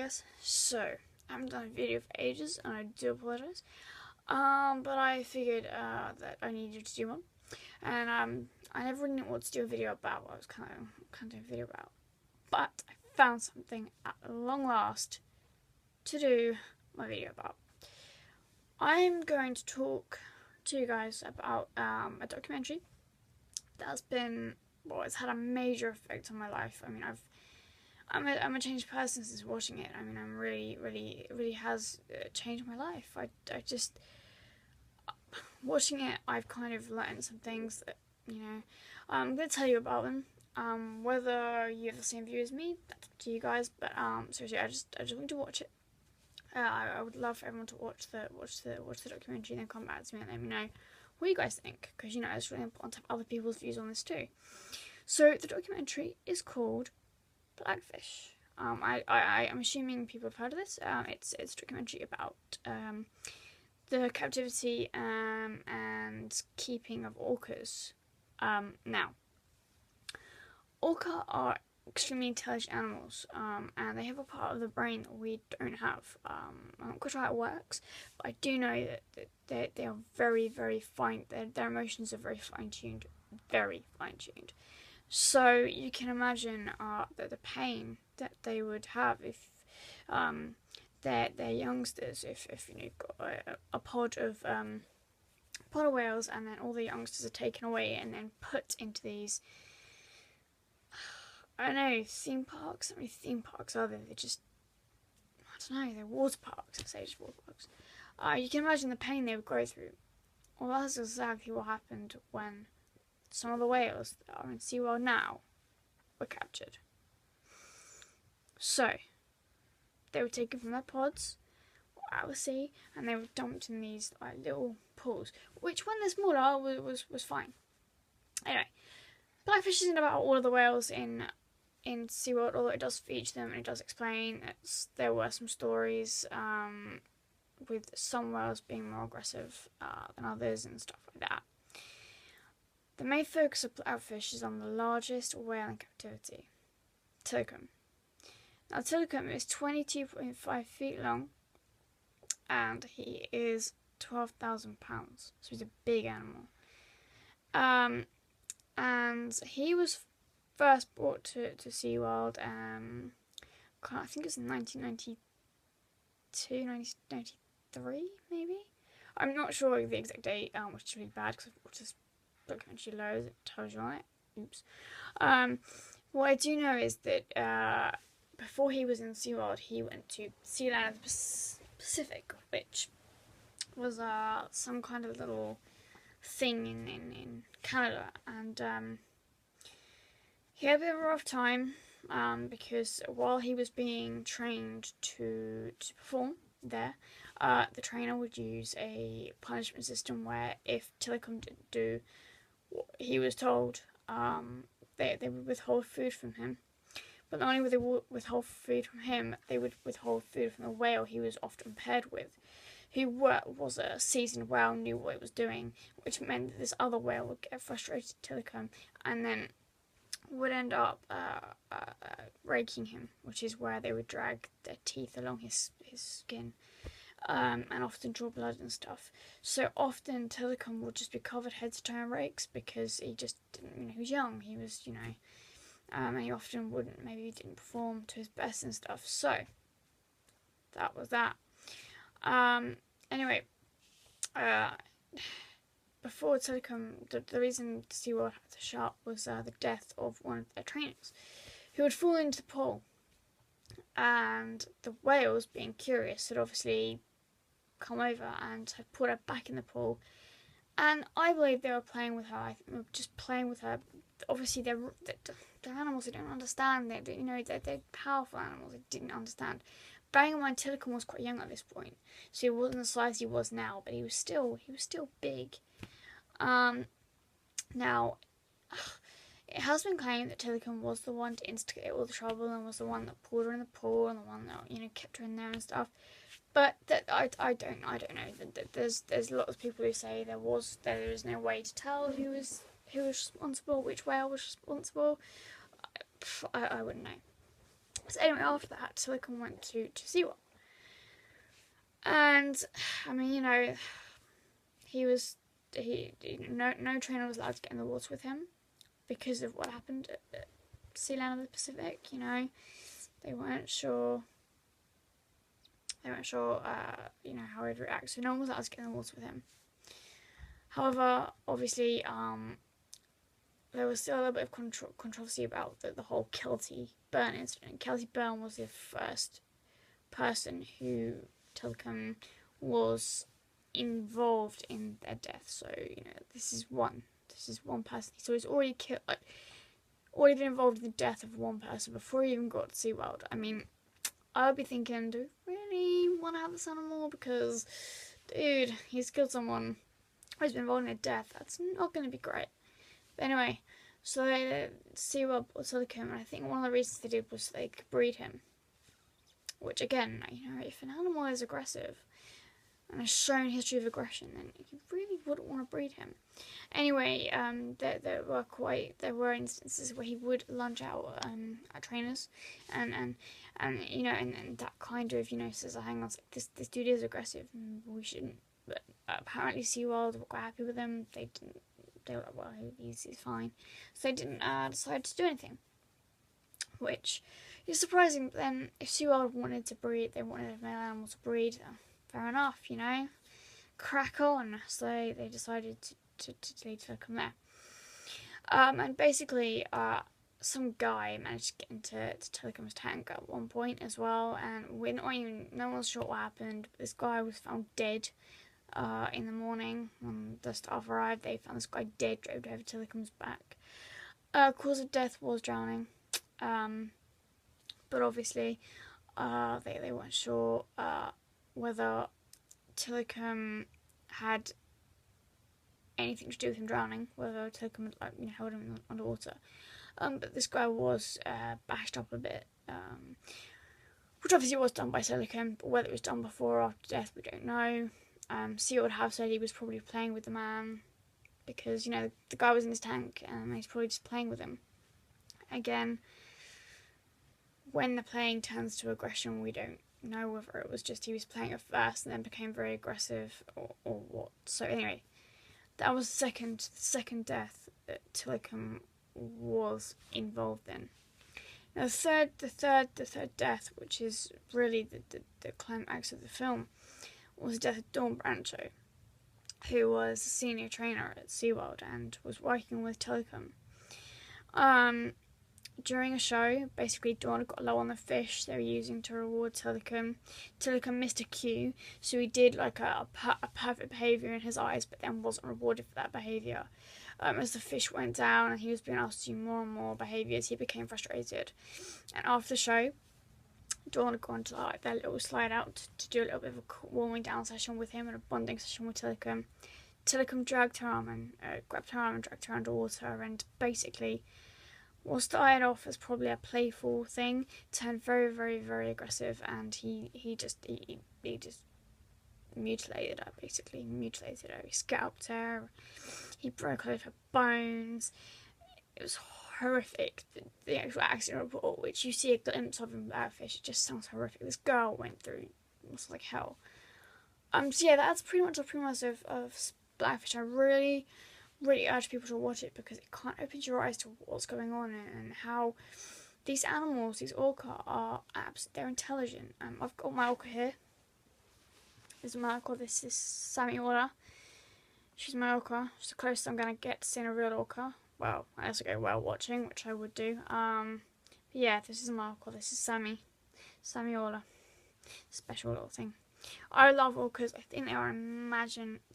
guys. So, I haven't done a video for ages, and I do apologise. But I figured that I needed to do one, and I never really knew what to do a video about. What I was kind of doing a video about, but I found something at long last to do my video about. I'm going to talk to you guys about a documentary that's been, well, it's had a major effect on my life. I mean, I'm a changed person since watching it. I mean, it really has changed my life. I just, watching it, I've kind of learned some things that, I'm going to tell you about them. Whether you have the same view as me, that's up to you guys. But seriously, I just want to watch it. I would love for everyone to watch the documentary and then come back to me and let me know what you guys think, because it's really important to have other people's views on this too. So the documentary is called Blackfish. I'm assuming people have heard of this. It's a documentary about the captivity and keeping of orcas. Now, orca are extremely intelligent animals, and they have a part of the brain that we don't have. I'm not quite sure how it works, but I do know that they are very, very fine. Their emotions are very fine-tuned, So you can imagine that the pain that they would have if their youngsters, if you've got a pod of whales, and then all the youngsters are taken away and then put into these, I don't know, theme parks. How many theme parks are there? They're just, I don't know, they're water parks. I say just water parks. You can imagine the pain they would go through. Well, that's exactly what happened when some of the whales that are in SeaWorld now were captured. So, they were taken from their pods out of the sea, and they were dumped in these little pools, which when they're smaller was fine. Anyway, Blackfish isn't about all of the whales in SeaWorld, although it does feature them and it does explain that there were some stories with some whales being more aggressive than others and stuff like that. The main focus of Blackfish is on the largest whale in captivity, Tilikum. Now, Tilikum is 22.5 feet long, and he is 12,000 pounds, so he's a big animal. And he was first brought to SeaWorld, I think it was in 1992, 1993, maybe? I'm not sure the exact date, which is really bad because I've watched this documentary loads, it tells you on it. Oops. What I do know is that before he was in SeaWorld, he went to Sealand of the Pacific, which was some kind of little thing in Canada, and he had a bit of a rough time because while he was being trained to perform there, the trainer would use a punishment system where if Tilikum didn't do what he was told, they would withhold food from him. But not only would they withhold food from him, they would withhold food from the whale he was often paired with, who was a seasoned whale, knew what it was doing, which meant that this other whale would get frustrated to Tilikum and then would end up raking him, which is where they would drag their teeth along his skin and often draw blood and stuff. So often Tilikum would just be covered head to toe in rakes because he just didn't, he was young, he was, and he often didn't perform to his best and stuff. So that was that. Anyway, before Tilikum, the reason SeaWorld had to shut was the death of one of their trainers, who had fallen into the pool. And the whales, being curious, had obviously come over and had put her back in the pool. And I believe they were playing with her. I think they were just playing with her. Obviously, they're animals. They don't understand. They're powerful animals. They didn't understand. Bearing in mind, Tilikum was quite young at this point, so he wasn't the size he was now, but he was still big. Now, it has been claimed that Tilikum was the one to instigate all the trouble and was the one that pulled her in the pool and the one that kept her in there and stuff. But that I don't know. There's lots of people who say there is no way to tell who was responsible, which whale was responsible. I wouldn't know. So anyway, after that, Silicon went to SeaWorld. And, I mean, you know, no trainer was allowed to get in the water with him because of what happened at Sealand of the Pacific, you know. They weren't sure, you know, how he'd react, so no one was allowed to get in the water with him. However, obviously, there was still a little bit of controversy about the whole Kelty Burn incident. Kelty Burn was the first person who Telecom was involved in their death. So, you know, this is one person. So he's already killed, like, already been involved in the death of one person before he even got to SeaWorld. I mean, I would be thinking, do we really want to have this animal? Because, dude, he's killed someone who's been involved in a death. That's not going to be great. But anyway, so they SeaWorld bought him, and I think one of the reasons they did was they could breed him. Which, again, you know, if an animal is aggressive and has shown history of aggression, then you really wouldn't want to breed him. Anyway, there were instances where he would lunge out at trainers, and you know, and that kind of, you know, says, hang on, this dude is aggressive, we shouldn't. But apparently SeaWorld were quite happy with him. They didn't. They were like, well, he's fine. So they didn't decide to do anything, which is surprising. But then, if SeaWorld wanted to breed, they wanted a male animal to breed. Fair enough, you know, crack on. So they decided to leave Telecom there. And basically, some guy managed to get into Telecom's tank at one point as well, and no one's sure what happened. But this guy was found dead. In the morning, when the staff arrived, they found this guy dead, draped over Telecom's back. Cause of death was drowning, but obviously, they weren't sure whether Telecom had anything to do with him drowning, whether Telecom had, like, you know, held him underwater. But this guy was bashed up a bit, which obviously was done by Telecom, but whether it was done before or after death, we don't know. SeaWorld would have said he was probably playing with the man because, you know, the guy was in his tank and he's probably just playing with him. Again, when the playing turns to aggression, we don't know whether it was just he was playing at first and then became very aggressive or what. So anyway, that was the second death that Telecom was involved in. Now the third death, which is really the climax of the film, was the death of Dawn Brancho, who was a senior trainer at SeaWorld and was working with Telecom. During a show, basically Dawn got low on the fish they were using to reward Telecom. Telecom missed a cue, so he did like a perfect behaviour in his eyes, but then wasn't rewarded for that behaviour. As the fish went down and he was being asked to do more and more behaviours, he became frustrated. And after the show, Dawn had gone to like their little slide out to do a little bit of a warming down session with him and a bonding session with Telecom. Telecom grabbed her arm and dragged her underwater, and basically what started off as probably a playful thing turned very, very, very aggressive, and he just mutilated her, he scalped her, he broke all of her bones. It was horrific. The actual accident report, which you see a glimpse of in Blackfish, it just sounds horrific. This girl went through almost like hell. So yeah, that's pretty much the premise of Blackfish. I really, really urge people to watch it because it kind of opens your eyes to what's going on and how these animals, these orca, are they're intelligent. I've got my orca here. This is my orca. This is Sammy Orla. She's my orca. She's the closest I'm gonna get to seeing a real orca. Well, I also go whale watching, which I would do. Yeah, this is my orca. This is Sammy Orla. Special little thing. I love orcas. I think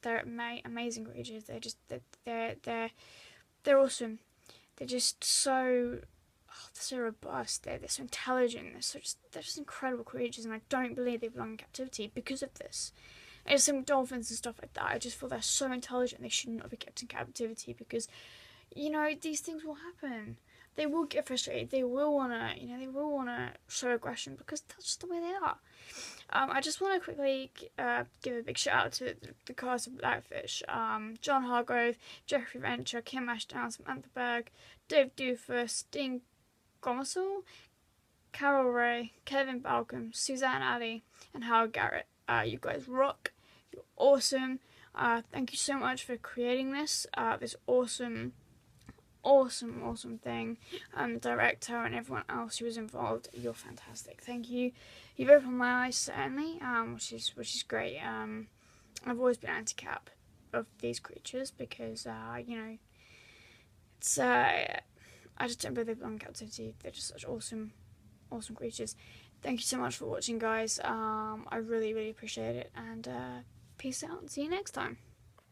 they're amazing creatures. They're awesome. They're just so robust. They're so intelligent. They're just incredible creatures, and I don't believe they belong in captivity because of this. And some dolphins and stuff like that, I just feel they're so intelligent they should not be kept in captivity because, you know, these things will happen. They will get frustrated. They will wanna show aggression because that's just the way they are. I just want to quickly give a big shout out to the cast of Blackfish. John Hargrove, Jeffrey Venture, Kim Ashdown, Samantha Berg, Dave Doofus, Dean Gomersall, Carol Ray, Kevin Balcom, Suzanne Alley, and Howard Garrett. You guys rock. You're awesome. Thank you so much for creating this awesome thing. Director and everyone else who was involved, you're fantastic. Thank you. You've opened my eyes certainly, which is great. I've always been anti-cap of these creatures because it's I just don't believe they belong in captivity. They're just such awesome creatures. Thank you so much for watching, guys. I really appreciate it, and peace out and see you next time.